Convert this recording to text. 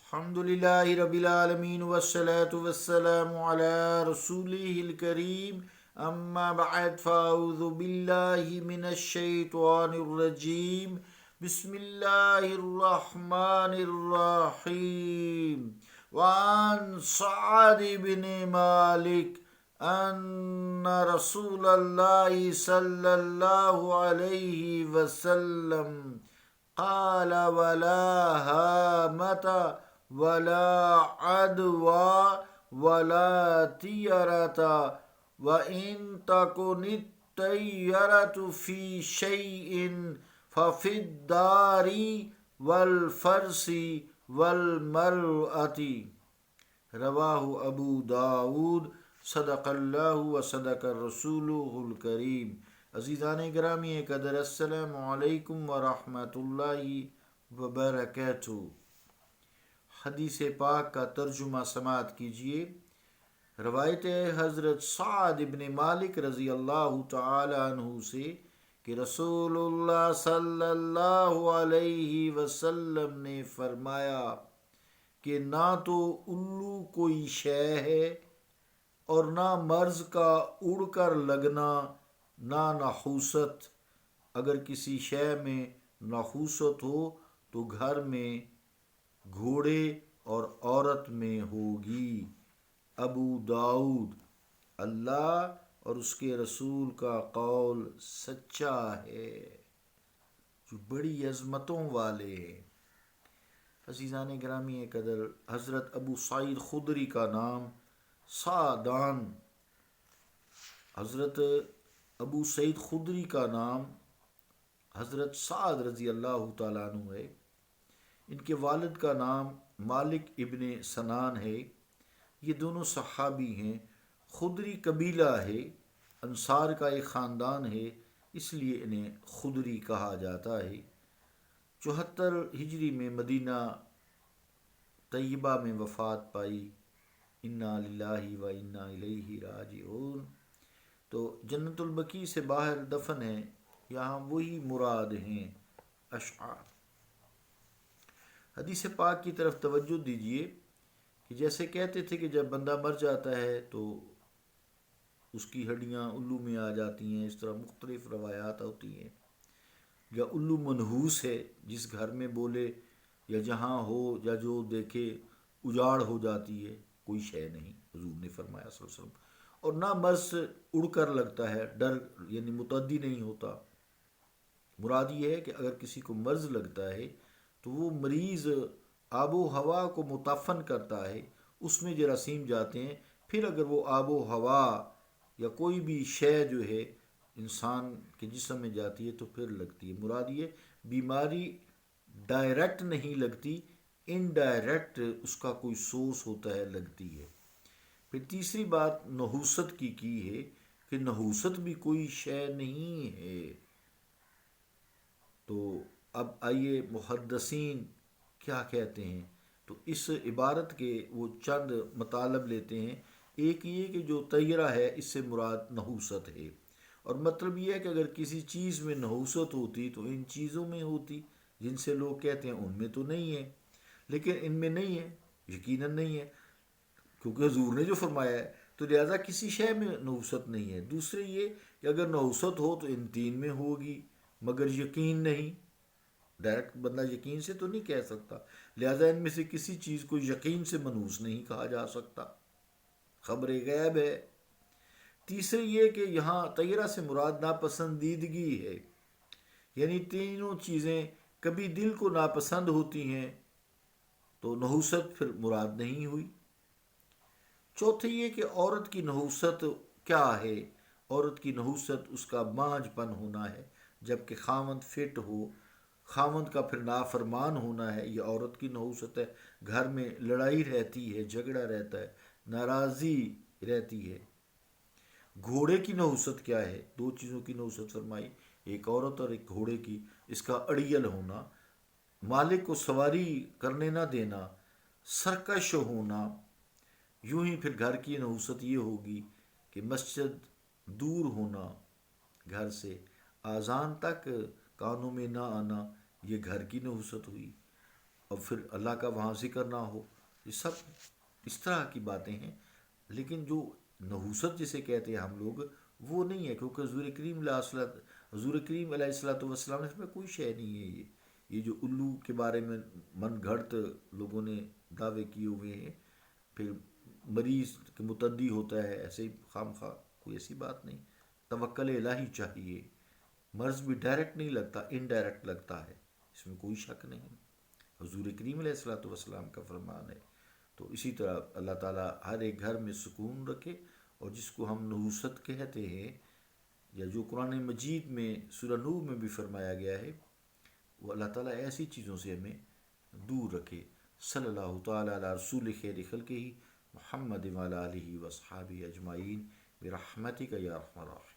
الحمد لله رب العالمين والصلاة والسلام على رسوله الكريم أما بعد فأعوذ بالله من الشيطان الرجيم بسم الله الرحمن الرحيم وعن سعد بن مالك أن رسول الله صلى الله عليه وسلم قال ولا هامة ولا عدوى ولا تيرة وإن تكن التيرة في شيء ففي الدار والفرس والمرأة رواہ ابو داود صدق اللہ و صدق الرسول الکریم۔ عزیزان گرامی قدر، السلام علیکم ورحمۃ اللہ وبرکاتہ۔ حدیث پاک کا ترجمہ سماعت کیجیے۔ روایت حضرت سعد بن مالک رضی اللہ تعالی عنہ سے کہ رسول اللہ صلی اللہ علیہ وسلم نے فرمایا کہ نہ تو الو کوئی شے ہے اور نہ مرض کا اڑ کر لگنا، نہ نحوست۔ اگر کسی شے میں نحوست ہو تو گھر میں، گھوڑے اور عورت میں ہوگی۔ ابو داؤد۔ اللہ اور اس کے رسول کا قول سچا ہے جو بڑی عظمتوں والے ہیں۔ عزیزان گرامی قدر، حضرت ابو سعید خدری کا نام سعدان، حضرت ابو سعید خدری کا نام حضرت سعد رضی اللہ تعالیٰ عنہ ہے۔ ان کے والد کا نام مالک ابن سنان ہے۔ یہ دونوں صحابی ہیں۔ خدری قبیلہ ہے، انصار کا ایک خاندان ہے، اس لیے انہیں خدری کہا جاتا ہے۔ 74 ہجری میں مدینہ طیبہ میں وفات پائی۔ انا للہ و انا الیہ راجعون۔ تو جنت البقیع سے باہر دفن ہے، یہاں وہی مراد ہیں اشعار۔ حدیث پاک کی طرف توجہ دیجیے کہ جیسے کہتے تھے کہ جب بندہ مر جاتا ہے تو اس کی ہڈیاں الو میں آ جاتی ہیں، اس طرح مختلف روایات ہوتی ہیں۔ یا الو منحوس ہے، جس گھر میں بولے یا جہاں ہو یا جو دیکھے اجاڑ ہو جاتی ہے، کوئی شے نہیں، حضور نے فرمایا صلی اللہ علیہ وسلم۔ اور نہ مرض اڑ کر لگتا ہے، ڈر یعنی متعدی نہیں ہوتا۔ مراد یہ ہے کہ اگر کسی کو مرض لگتا ہے تو وہ مریض آب و ہوا کو متعفن کرتا ہے، اس میں جراثیم جاتے ہیں، پھر اگر وہ آب و ہوا یا کوئی بھی شے جو ہے انسان کے جسم میں جاتی ہے تو پھر لگتی ہے۔ مراد یہ بیماری ڈائریکٹ نہیں لگتی، انڈائریکٹ اس کا کوئی سورس ہوتا ہے، لگتی ہے۔ پھر تیسری بات نحوست کی ہے کہ نحوست بھی کوئی شے نہیں ہے۔ تو اب آئیے محدثین کیا کہتے ہیں، تو اس عبارت کے وہ چند مطالب لیتے ہیں۔ ایک یہ کہ جو طیرہ ہے اس سے مراد نحوست ہے، اور مطلب یہ ہے کہ اگر کسی چیز میں نحوست ہوتی تو ان چیزوں میں ہوتی، جن سے لوگ کہتے ہیں ان میں تو نہیں ہے، لیکن ان میں نہیں ہے، یقیناً نہیں ہے، کیونکہ حضور نے جو فرمایا ہے، تو لہذا کسی شے میں نحوست نہیں ہے۔ دوسرے یہ کہ اگر نحوست ہو تو ان تین میں ہوگی، مگر یقین نہیں، ڈائریکٹ بندہ یقین سے تو نہیں کہہ سکتا، لہذا ان میں سے کسی چیز کو یقین سے منحوس نہیں کہا جا سکتا، خبر غیب ہے۔ تیسرے یہ کہ یہاں طیرہ سے مراد ناپسندیدگی ہے، یعنی تینوں چیزیں کبھی دل کو ناپسند ہوتی ہیں تو نحوست پھر مراد نہیں ہوئی۔ چوتھے یہ کہ عورت کی نحوست کیا ہے؟ عورت کی نحوست اس کا مانج پن ہونا ہے، جبکہ خاوند فٹ ہو، خاوند کا پھر نافرمان ہونا ہے، یہ عورت کی نحوست ہے۔ گھر میں لڑائی رہتی ہے، جھگڑا رہتا ہے، ناراضی رہتی ہے۔ گھوڑے کی نحوست کیا ہے؟ دو چیزوں کی نحوست فرمائی، ایک عورت اور ایک گھوڑے کی، اس کا اڑیل ہونا، مالک کو سواری کرنے نہ دینا، سرکش ہونا۔ یوں ہی پھر گھر کی نحوست یہ ہوگی کہ مسجد دور ہونا گھر سے، اذان تک کانوں میں نہ آنا، یہ گھر کی نحوست ہوئی۔ اور پھر اللہ کا وہاں ذکر نہ ہو، یہ سب اس طرح کی باتیں ہیں۔ لیکن جو نحوست جسے کہتے ہیں ہم لوگ، وہ نہیں ہے، کیونکہ حضور کریم علیہ الصلوۃ والسلام نے اس میں کوئی شے نہیں ہے۔ یہ جو الو کے بارے میں من گھڑت لوگوں نے دعوے کیے ہوئے ہیں، پھر مریض کے متعدی ہوتا ہے، ایسے ہی خام خواہ، کوئی ایسی بات نہیں۔ توکل الہی چاہیے، مرض بھی ڈائریکٹ نہیں لگتا، انڈائریکٹ لگتا ہے، اس میں کوئی شک نہیں، حضور کریم علیہ الصلوۃ والسلام کا فرمان ہے۔ تو اسی طرح اللہ تعالیٰ ہر ایک گھر میں سکون رکھے، اور جس کو ہم نحوست کہتے ہیں، یا جو قرآن مجید میں سورہ نور میں بھی فرمایا گیا ہے، وہ اللہ تعالیٰ ایسی چیزوں سے ہمیں دور رکھے۔ صلی اللہ تعالیٰ علی رسول خیر خلقہ محمد وعلی آلہ وصحابہ اجمعین برحمتک یا ارحم الراحمین۔